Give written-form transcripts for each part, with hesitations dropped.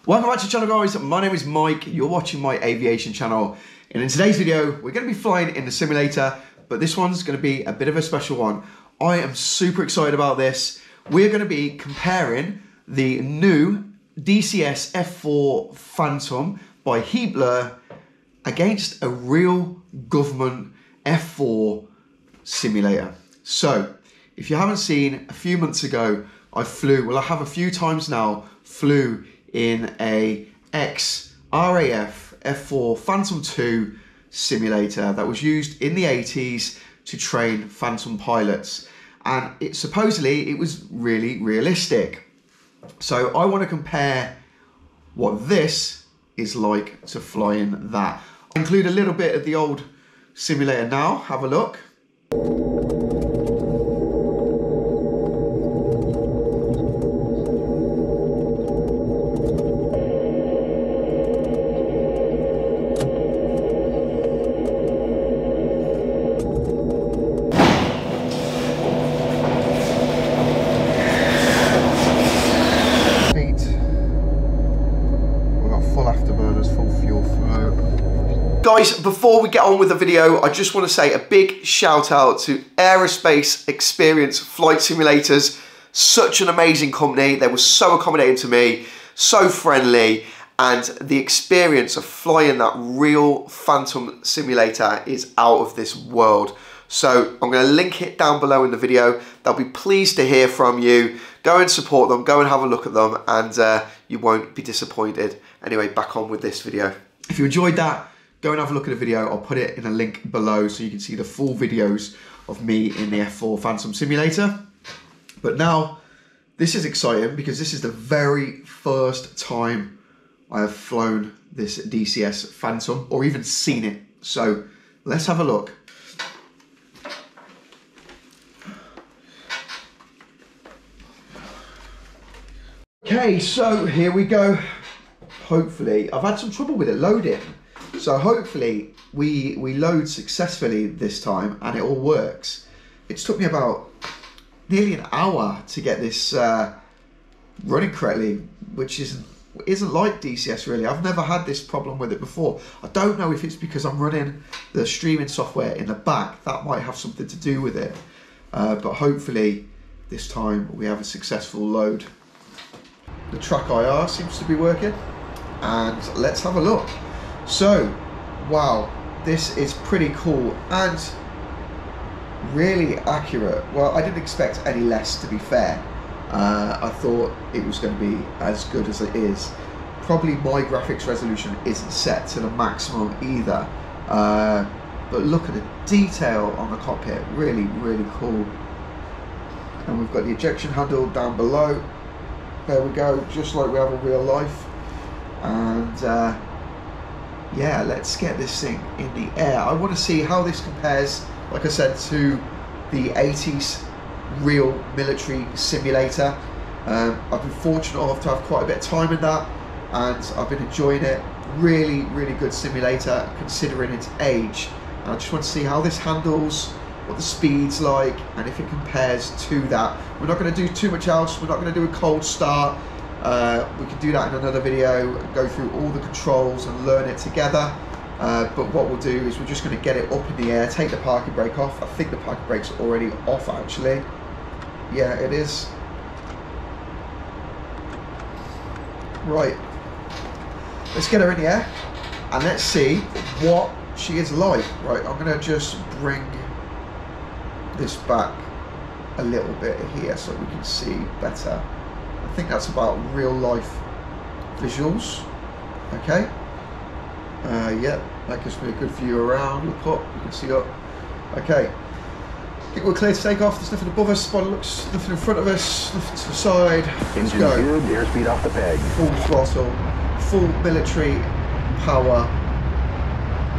Welcome back to the channel, guys. My name is Mike. You're watching my aviation channel. And in today's video, we're going to be flying in the simulator, but this one's going to be a bit of a special one. I am super excited about this. We're going to be comparing the new DCS F-4 Phantom by Heatblur against a real government F-4 simulator. So, if you haven't seen, a few months ago, I have a few times now, flew in a ex-RAF F-4 Phantom 2 simulator that was used in the 80s to train Phantom pilots. And supposedly it was really realistic. So I want to compare what this is like to fly in that. I'll include a little bit of the old simulator now, have a look. Guys, before we get on with the video, I just want to say a big shout out to Aerospace Experience Flight Simulators. Such an amazing company. They were so accommodating to me, so friendly, and the experience of flying that real Phantom simulator is out of this world. So I'm going to link it down below in the video. They'll be pleased to hear from you. Go and support them, go and have a look at them, and you won't be disappointed. Anyway, back on with this video. If you enjoyed that, go and have a look at the video. I'll put it in a link below so you can see the full videos of me in the F-4 Phantom simulator. But now, this is exciting because this is the very first time I have flown this DCS Phantom or even seen it. So let's have a look. Okay, so here we go. Hopefully, I've had some trouble with it loading. So hopefully we load successfully this time and it all works. It's took me about nearly an hour to get this running correctly, which isn't like DCS really. I've never had this problem with it before. I don't know if it's because I'm running the streaming software in the back. That might have something to do with it. But hopefully this time we have a successful load. The track IR seems to be working, and let's have a look. So, wow, this is pretty cool and really accurate. Well, I didn't expect any less, to be fair. I thought it was going to be as good as it is. Probably my graphics resolution isn't set to the maximum either. But look at the detail on the cockpit, really, really cool. And we've got the ejection handle down below. There we go, just like we have in real life. And yeah, let's get this thing in the air. I want to see how this compares, like I said, to the 80s real military simulator. I've been fortunate enough to have quite a bit of time in that, and I've been enjoying it. Really, really good simulator considering its age. And I just want to see how this handles, what the speed's like, and if it compares to that. We're not going to do too much else. We're not going to do a cold start. We can do that in another video, go through all the controls and learn it together. But what we'll do is we're just going to get it up in the air, take the parking brake off. I think the parking brake's already off actually. Yeah, it is. Right, let's get her in the air and let's see what she is like. Right, I'm going to just bring this back a little bit here so we can see better. I think that's about real life visuals. Okay. Yeah, that gives me a good view around. Look up, you can see up. Okay. I think we're clear to take off. There's nothing above us, spoiler looks, nothing in front of us, nothing to the side. Let's go. Good, airspeed off the peg. Full throttle, full military power.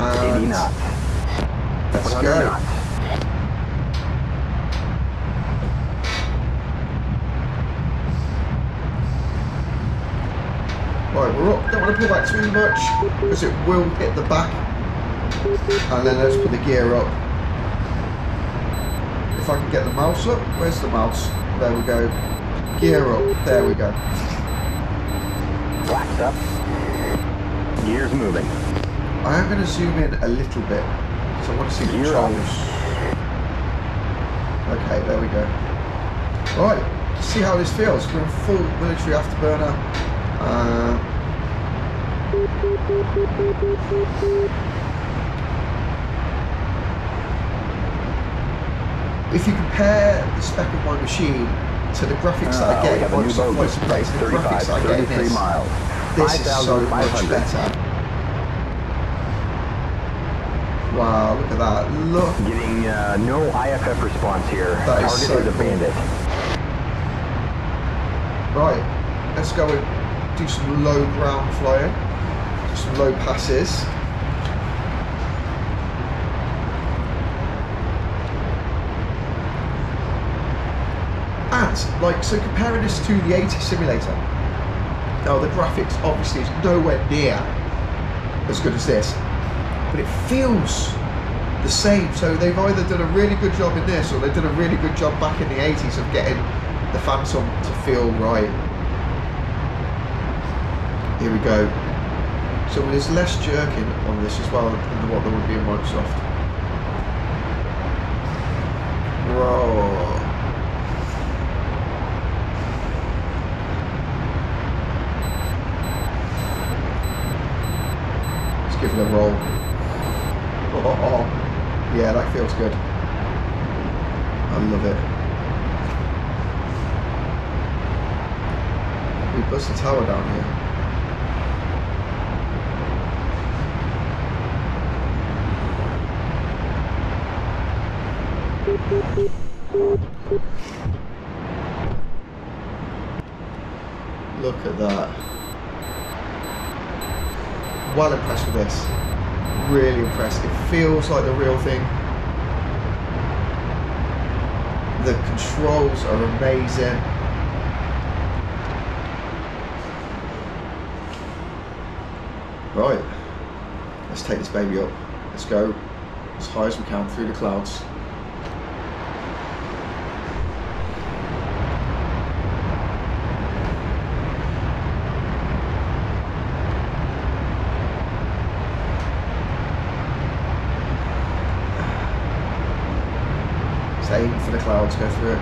And 80 knots. Let's go. Knots. Right, we're up. Don't want to pull back too much because it will hit the back. And then let's put the gear up. If I can get the mouse up. Where's the mouse? There we go. Gear up. There we go. Flaps up. Gears moving. I am going to zoom in a little bit because I want to see the controls. Okay, there we go. Right, let's see how this feels. We're in full military afterburner. If you compare the spec of my machine to the graphics that I get in Microsoft Flight Simulator, the graphics that I get in this is so much better. Wow, look at that. Look. Getting no IFF response here. That is Target so is a cool. Bandit. Right, let's go and do some low ground flying. Do some low passes. And, like, so comparing this to the 80 simulator, now the graphics obviously is nowhere near as good as this, but it feels the same. So they've either done a really good job in this or they've done a really good job back in the 80s of getting the Phantom to feel right. Here we go. So there's less jerking on this as well than what there would be in Microsoft. Whoa. Let's give it a roll. Oh, yeah, that feels good. I love it. We bust the tower down here. Look at that. Well impressed with this. Really impressed. It feels like the real thing. The controls are amazing. Right, let's take this baby up. Let's go as high as we can through the clouds. Aim for the clouds, go through it.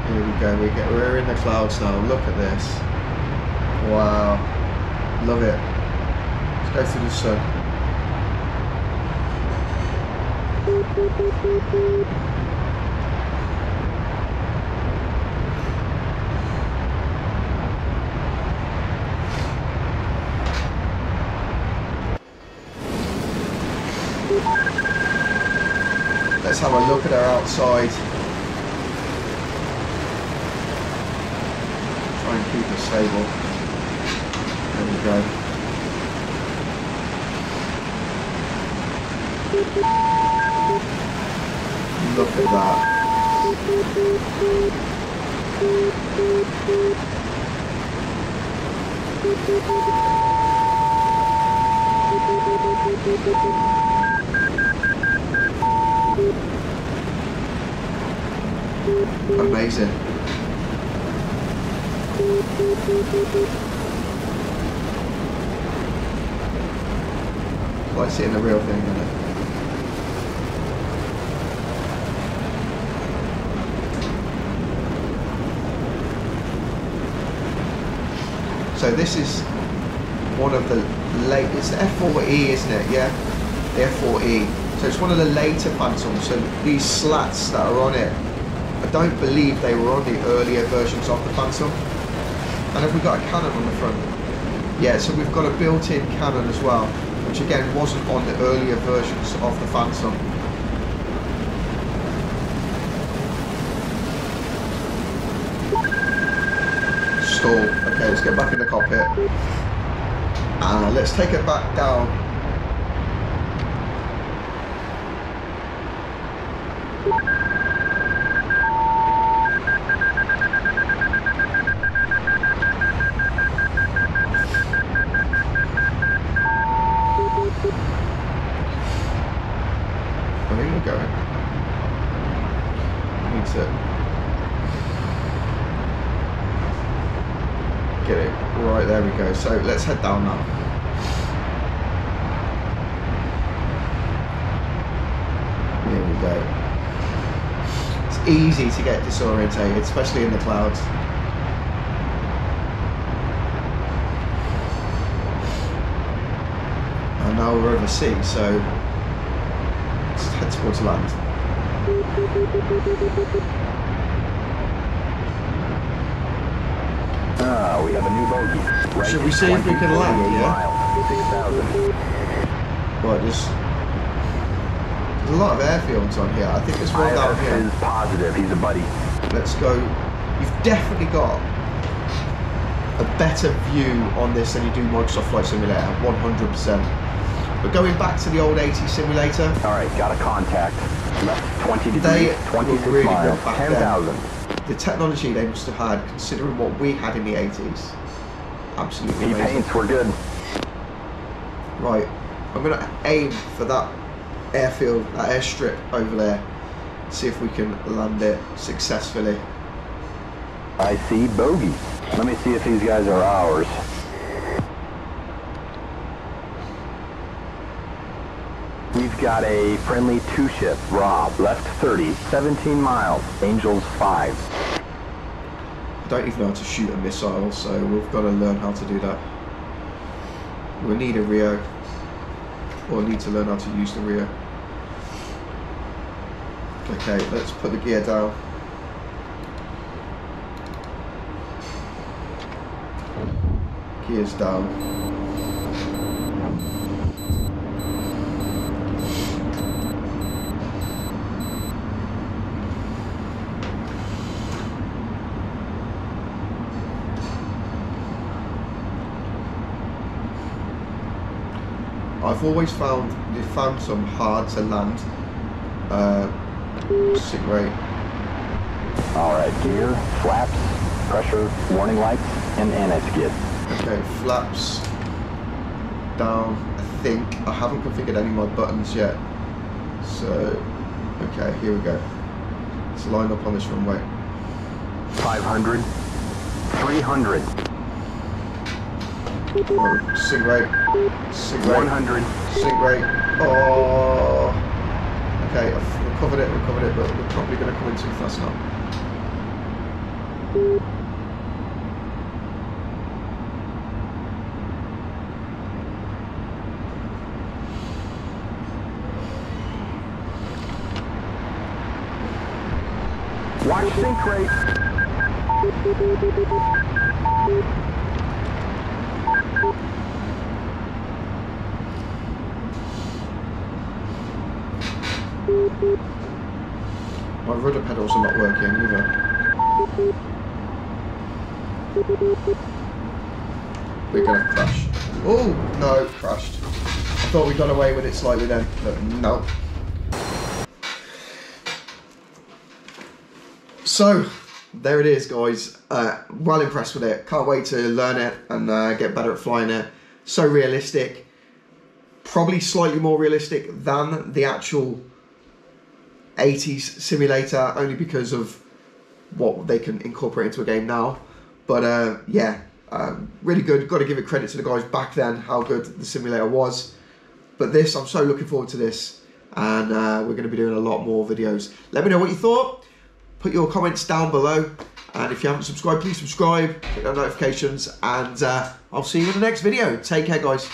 Here we go, we're in the clouds now. Look at this. Wow. Love it. Let's go through the sun. Let's have a look at our outside. Try and keep it stable. There we go. Look at that. Amazing. It's like seeing the real thing, isn't it? So this is one of the late, it's the F-4E, isn't it? Yeah, the F-4E. So it's one of the later Phantoms. So these slats that are on it, I don't believe they were on the earlier versions of the Phantom. And have we got a cannon on the front? Yeah, so we've got a built-in cannon as well, which again wasn't on the earlier versions of the Phantom. Stall. Okay, let's get back in the cockpit. Let's take it back down. get it. Right, there we go. So let's head down now. Here we go. It's easy to get disorientated, especially in the clouds. And now we're over sea, so let's head towards land. We have a new bogey. Right. Should we see if we can land, yeah? 6,000. Right, there's a lot of airfields on here. I think there's one down IFF here. is positive. He's a buddy. Let's go. You've definitely got a better view on this than you do Microsoft Flight Simulator, 100%. But going back to the old 80 simulator. All right, got a contact. Left 20 degrees, They 26 were really miles, good back then. 10,000. The technology they must have had, considering what we had in the 80s. Absolutely amazing. E-paints were good. Right, I'm going to aim for that airfield, that airstrip over there. See if we can land it successfully. I see bogey. Let me see if these guys are ours. We've got a friendly two-ship, Rob, left 30, 17 miles, Angels 5. I don't even know how to shoot a missile, so we've got to learn how to do that. We'll need a Rio, or need to learn how to use the Rio. Okay, let's put the gear down. Gears down. I've always found some hard to land. Sig rate. All right, gear, flaps, pressure, warning lights, and anti-skid. Okay, flaps down. I think I haven't configured any of my buttons yet. So, okay, here we go. Let's line up on this runway. 500, 300, Oh, sig rate. Sig rate. 100. Sig rate. Oh. Okay, I've recovered it, but we're probably going to come in too fast now. Watch sink rate. My rudder pedals are not working either. We're gonna crash. Oh no, crashed. I thought we got away with it slightly then, but no. So there it is, guys. Well impressed with it. Can't wait to learn it and get better at flying it. So realistic. Probably slightly more realistic than the actual 80s simulator, only because of what they can incorporate into a game now. But yeah, really good. Got to give it credit to the guys back then, how good the simulator was. But this, I'm so looking forward to this, and we're going to be doing a lot more videos. Let me know what you thought. Put your comments down below, and if you haven't subscribed, please subscribe, hit those notifications, and I'll see you in the next video. Take care, guys.